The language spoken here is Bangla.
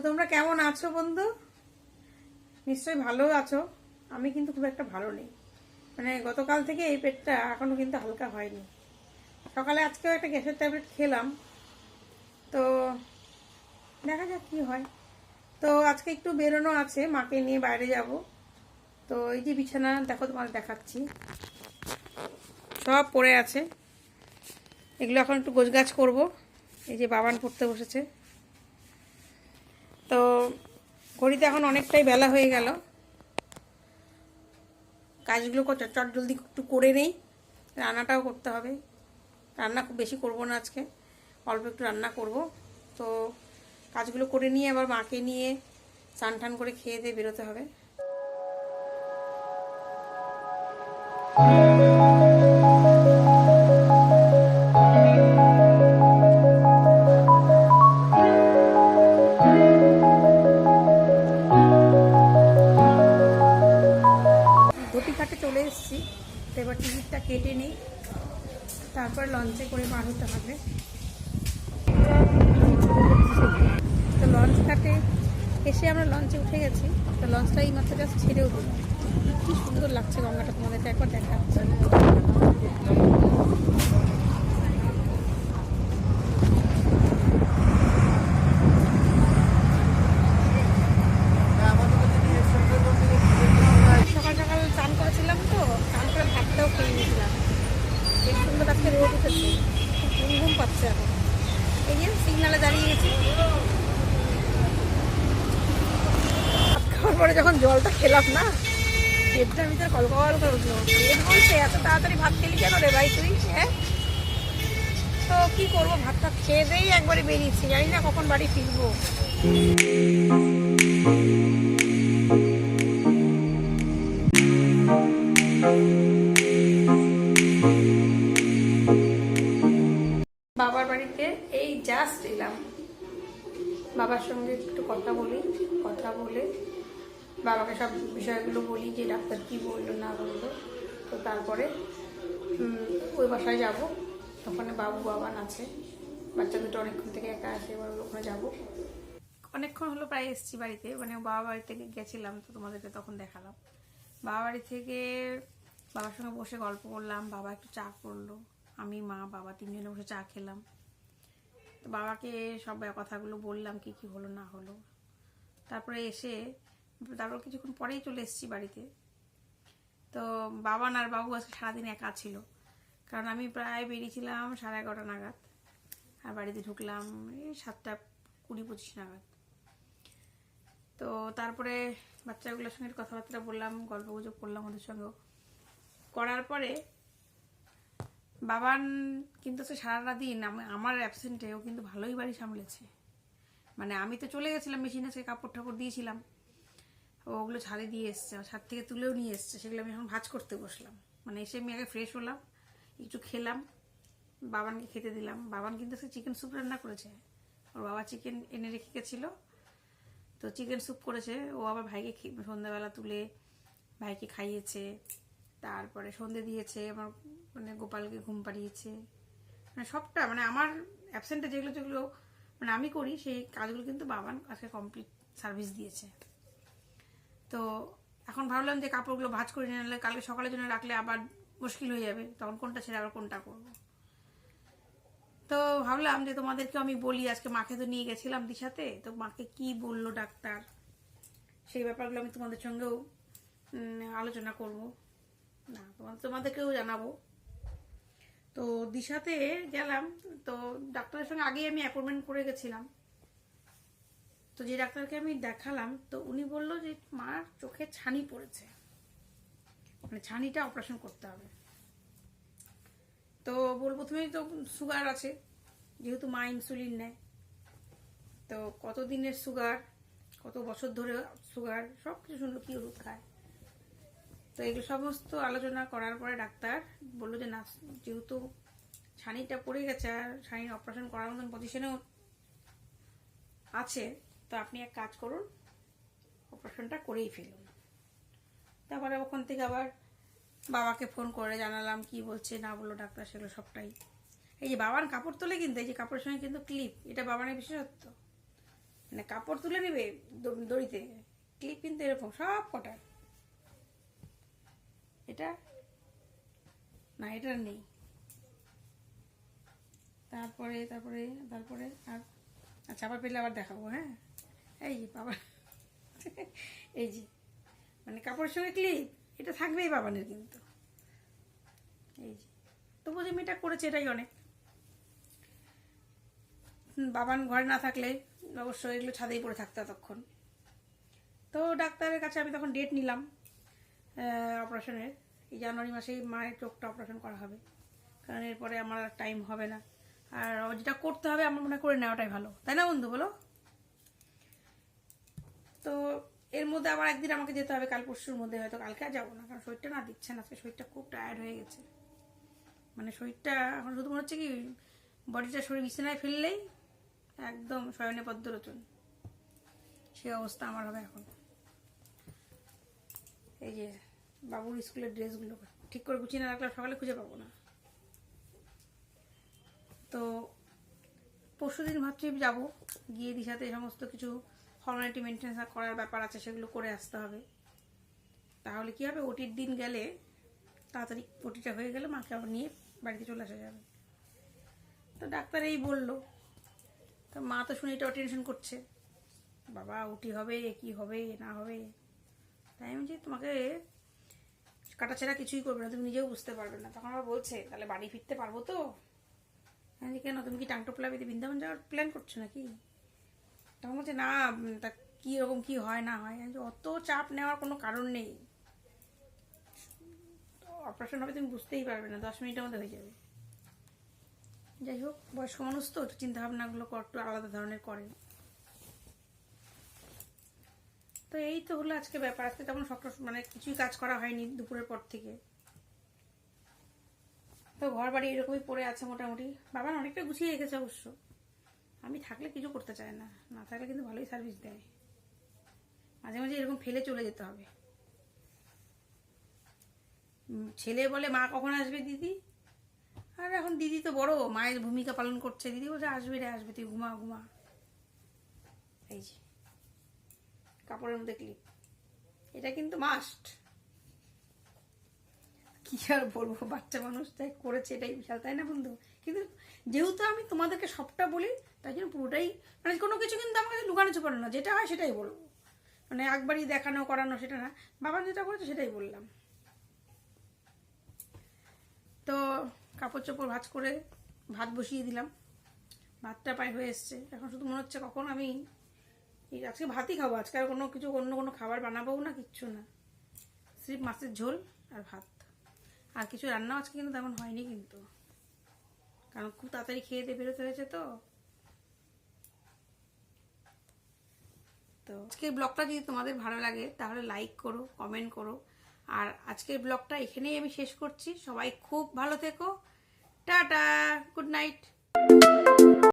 তোমরা কেমন আছো বন্ধু? নিশ্চয়ই ভালো আছো। আমি কিন্তু খুব একটা ভালো নেই, মানে গতকাল থেকে এই পেটটা এখনো কিন্তু হালকা হয়নি। সকালে আজকেও একটা গ্যাসের ট্যাবলেট খেলাম, তো দেখা যাক কি হয়। তো আজকে একটু বেরোনো আছে, মাকে নিয়ে বাইরে যাব। তো এই যে বিছানা দেখো, তোমার দেখাচ্ছি, সব পড়ে আছে। এগুলো এখন একটু গোছগাছ করব। এই যে বাবান পড়তে বসেছে। তো ঘড়িতে এখন অনেকটাই বেলা হয়ে গেল। কাজগুলো চট জলদি একটু করে নেই, রান্নাটাও করতে হবে। রান্না খুব বেশি করব না আজকে, অল্প একটু রান্না করব। তো কাজগুলো করে নিয়ে আবার মাকে নিয়ে স্নান টান করে খেয়ে দিয়ে বেরোতে হবে। ধুপিঘাটে চলে এসেছি, তো এবার টিকিটটা কেটে নিই, তারপর লঞ্চে করে বার হতে হবে। তো লঞ্চ ঘাটে এসে আমরা লঞ্চে উঠে গেছি। তো লঞ্চটা এই মাত্র জাস্ট ছেড়েও দিল। কি সুন্দর লাগছে গঙ্গাটা, তোমাদেরকে একবার দেখাচ্ছে। সকাল সকাল চান করেছিলাম, তো চান করে ভাতটাও খেয়ে নিয়েছিলাম। বেশ সুন্দর আজকে রোদ উঠেছে, ঘুম ঘুম পাচ্ছে এখন। এই যে সিগনালে দাঁড়িয়ে গেছি। ভাত খাওয়ার পরে যখন জলটা খেলাম না, পেটটার ভিতরে কলকল করে উঠলো। পেট বলছে এত তাড়াতাড়ি ভাত খেলি কেন রে ভাই তুই? হ্যাঁ, তো কি করবো, ভাতটা খেয়ে দিয়েই একবারে বেরিয়েছি, জানি না কখন বাড়ি ফিরবো। বাবার বাড়িতে এই জাস্ট এলাম, বাবার সঙ্গে একটু কথা বলি, কথা বলে বাবাকে সব বিষয়গুলো বলি যে ডাক্তার কি বললো না বললো। তো তারপরে ওই বাসায় যাব। ওখানে বাবু বাবান আছে, বাচ্চা দুটো অনেকক্ষণ থেকে একা আছে, এবার ওখানে যাবো। অনেকক্ষণ হলো প্রায় এসেছি বাড়িতে, মানে বাবা বাড়ি থেকে গেছিলাম, তো তোমাদেরকে তখন দেখালাম। বাবা বাড়ি থেকে বাবার সঙ্গে বসে গল্প করলাম, বাবা একটু চা করলো, আমি মা বাবা তিনজনে বসে চা খেলাম। তো বাবাকে সব কথাগুলো বললাম কি কি হলো না হলো। তারপরে কিছুক্ষণ পরেই চলে এসেছি বাড়িতে। তো বাবা আর বাবু আজকে সারাদিন একা ছিল, কারণ আমি প্রায় বেরিয়েছিলাম 11:30 নাগাদ, আর বাড়িতে ঢুকলাম এই 7:20-25 নাগাদ। তো তারপরে বাচ্চাগুলোর সঙ্গে কথাবার্তা বললাম, গল্প গুজব করলাম ওদের সঙ্গেও। করার পরে বাবান কিন্তু সে সারাটা দিন আমার অ্যাবসেন্টে ও কিন্তু ভালোই বাড়ি সামলেছে। মানে আমি তো চলে গেছিলাম, মেশিনে সে কাপড় ঠাপড় দিয়েছিলাম, ওগুলো ছাদে দিয়ে এসছে, ছাদ থেকে তুলেও নিয়ে এসছে, সেগুলো আমি এখন ভাজ করতে বসলাম। মানে এসে আমি আগে ফ্রেশ হলাম, একটু খেলাম, বাবানকে খেতে দিলাম। বাবান কিন্তু সে চিকেন স্যুপ রান্না করেছে, ওর বাবা চিকেন এনে রেখে গেছিলো, তো চিকেন স্যুপ করেছে। ও আবার ভাইকে সন্ধ্যাবেলা তুলে ভাইকে খাইয়েছে, তারপরে সন্ধে দিয়েছে, আমার মানে গোপালকে ঘুম পাড়িয়েছে। মানে সবটা, মানে আমার অ্যাবসেন্টে যেগুলো যেগুলো মানে আমি করি, সেই কাজগুলো কিন্তু বাবান আজকে কমপ্লিট সার্ভিস দিয়েছে। তো এখন ভাবলাম যে কাপড়গুলো ভাঁজ করে নিলে কালকে সকালের জন্য রাখলে আবার মুশকিল হয়ে যাবে, তখন কোনটা ছেড়ে আবার কোনটা করবো। তো ভাবলাম যে তোমাদেরকে আমি বলি, আজকে মাকে তো নিয়ে গেছিলাম দিশাতে, তো মাকে কি বললো ডাক্তার, সেই ব্যাপারগুলো আমি তোমাদের সঙ্গেও আলোচনা করব, না তোমাদেরকেও জানাবো। তো দিশাতে গেলাম, তো ডাক্তারের সঙ্গে আগেই আমি অ্যাপয়েন্টমেন্ট করে গেছিলাম। তো যে ডাক্তারকে আমি দেখালাম, তো উনি বললো যে মার চোখে ছানি পড়েছে, মানে ছানিটা অপারেশন করতে হবে। তো প্রথমেই তো সুগার আছে, যেহেতু মা ইনসুলিন নেয়, তো কতদিনের সুগার, কত বছর ধরে সুগার, সব কিছু শুনলো, কি ওষুধ খায়। তো এগুলো সমস্ত আলোচনা করার পরে ডাক্তার বললো যে না, যেহেতু ছানিটা পড়ে গেছে আর ছানির অপারেশন করার মতন পজিশনেও আছে, তো আপনি এক কাজ করুন, অপারেশনটা করেই ফেলুন। তারপরে ওখান থেকে আবার বাবাকে ফোন করে জানালাম কি বলছে না বললো ডাক্তার, সেগুলো সবটাই। এই যে বাবার কাপড় তোলে কিন্তু, এই যে কাপড়ের সঙ্গে কিন্তু ক্লিপ, এটা বাবানের বিশেষত্ব। মানে কাপড় তুলে নেবে দড়িতে, ক্লিপ কিন্তু এরকম সব কটা। এটা না, এটা নেই। তারপরে তারপরে তারপরে আর আচ্ছা, আবার পেলে আবার দেখাবো। হ্যাঁ, এই যে বাবা, এই যে মানে কাপড়ের সঙ্গে ক্লিপ, এটা থাকবেই বাবানের কিন্তু। এই যে তবু যে মেয়েটা করেছে এটাই অনেক। বাবান ঘরে না থাকলে অবশ্যই এগুলো ছাদেই পড়ে থাকতো ততক্ষণ। তো ডাক্তারের কাছে আমি তখন ডেট নিলাম অপারেশনের। এই জানুয়ারি মাসেই মায়ের চোখটা অপারেশন করা হবে, কারণ এরপরে আমার টাইম হবে না। আর যেটা করতে হবে আমার মনে করে নেওয়াটাই ভালো, তাই না বন্ধু বলো? তো এর মধ্যে আবার একদিন আমাকে যেতে হবে, কাল পরশুর মধ্যে, হয়তো কালকে আর যাবো না, কারণ শরীরটা না দিচ্ছে না। আজকে শরীরটা খুব টায়ার্ড হয়ে গেছে, মানে শরীরটা এখন শুধু মনে হচ্ছে কি বডিটা শরীর বিছানায় ফেললেই একদম শয়নে পদ্মলোচন, সে অবস্থা আমার হবে এখন। এই যে বাবুর স্কুলের ড্রেসগুলো ঠিক করে গুছিয়ে না রাখলে সকালে খুঁজে পাবো না। তো পরশু দিন ভাবছি যাবো, গিয়ে দিশাতে সমস্ত কিছু ফর্মালিটি মেনটেন্স করার ব্যাপার আছে, সেগুলো করে আসতে হবে। তাহলে কি হবে, ওটির দিন গেলে তাড়াতাড়ি ওটিটা হয়ে গেলে মাকে আবার নিয়ে বাড়িতে চলে আসা যাবে। তো ডাক্তার এই বললো। তো মা তো শুনে এটাও টেনশন করছে, বাবা ওটি হবে কি হবে না হবে। তাই আমি যে তোমাকে কাটাছেড়া কিছুই করবে না, তুমি নিজেও বুঝতে পারবে না। তখন আবার বলছে তাহলে বাড়ি ফিরতে পারবো তো? আমি কেন, তুমি কি টাংটোপলা বেঁধে বৃন্দাবন যাওয়ার প্ল্যান করছো নাকি? তখন বলছে না, তা কি রকম কি হয় না হয়। আমি অত চাপ নেওয়ার কোনো কারণ নেই, অপারেশন হবে তুমি বুঝতেই পারবে না, 10 মিনিটের মধ্যে হয়ে যাবে। যাই হোক, বয়স্ক মানুষ তো একটু চিন্তাভাবনাগুলো একটু আলাদা ধরনের করেন। তো এই তো হলো আজকে ব্যাপার। আজকে তেমন সকাল মানে কিছুই কাজ করা হয়নি দুপুরের পর থেকে। তো ঘর বাড়ি এরকমই পড়ে আছে মোটামুটি। বাবা অনেকটা গুছিয়ে রেখেছে অবশ্য, আমি থাকলে কিছু করতে চায় না, না থাকলে কিন্তু ভালোই সার্ভিস দেয়। মাঝে মাঝে এরকম ফেলে চলে যেতে হবে। ছেলে বলে মা কখন আসবে দিদি, আর এখন দিদি তো বড়, মায়ের ভূমিকা পালন করছে। দিদি বলছে আসবে রে আসবে, তুই ঘুমা ঘুমা। এই যে কাপড়ের মধ্যে ক্লিপ, এটা কিন্তু মাস্ট। কি আর বলবো, বাচ্চা মানুষ তাই করেছে, এটাই বিশাল, তাই না বন্ধু? কিন্তু যেহেতু আমি তোমাদেরকে সবটা বলি, তাই জন্য পুরোটাই মানে কোনো কিছু কিন্তু আমার কাছে লুকানো চুপানো না, যেটা হয় সেটাই বলবো। মানে একবারই দেখানো করানো সেটা না, বাবা যেটা করেছে সেটাই বললাম। তো কাপড় চোপড় ভাঁজ করে ভাত বসিয়ে দিলাম, ভাতটা প্রায় হয়ে এসছে। এখন শুধু মনে হচ্ছে কখন আমি আজকে ভাতই খাবো, আজকে আর কোনো কিছু অন্য কোনো খাবার বানাবোও না, কিচ্ছু না, সির্ফ মাছের ঝোল আর ভাত। আর কিছু রান্নাও আজকে কিন্তু তেমন হয়নি, কিন্তু কারণ খুব তাড়াতাড়ি খেয়ে দিয়ে বেরোতে হয়েছে। তো আজকের ব্লগটা যদি তোমাদের ভালো লাগে তাহলে লাইক করো, কমেন্ট করো। আর আজকের ব্লগটা এখানেই আমি শেষ করছি। সবাই খুব ভালো থেকো, টাটা, গুড নাইট।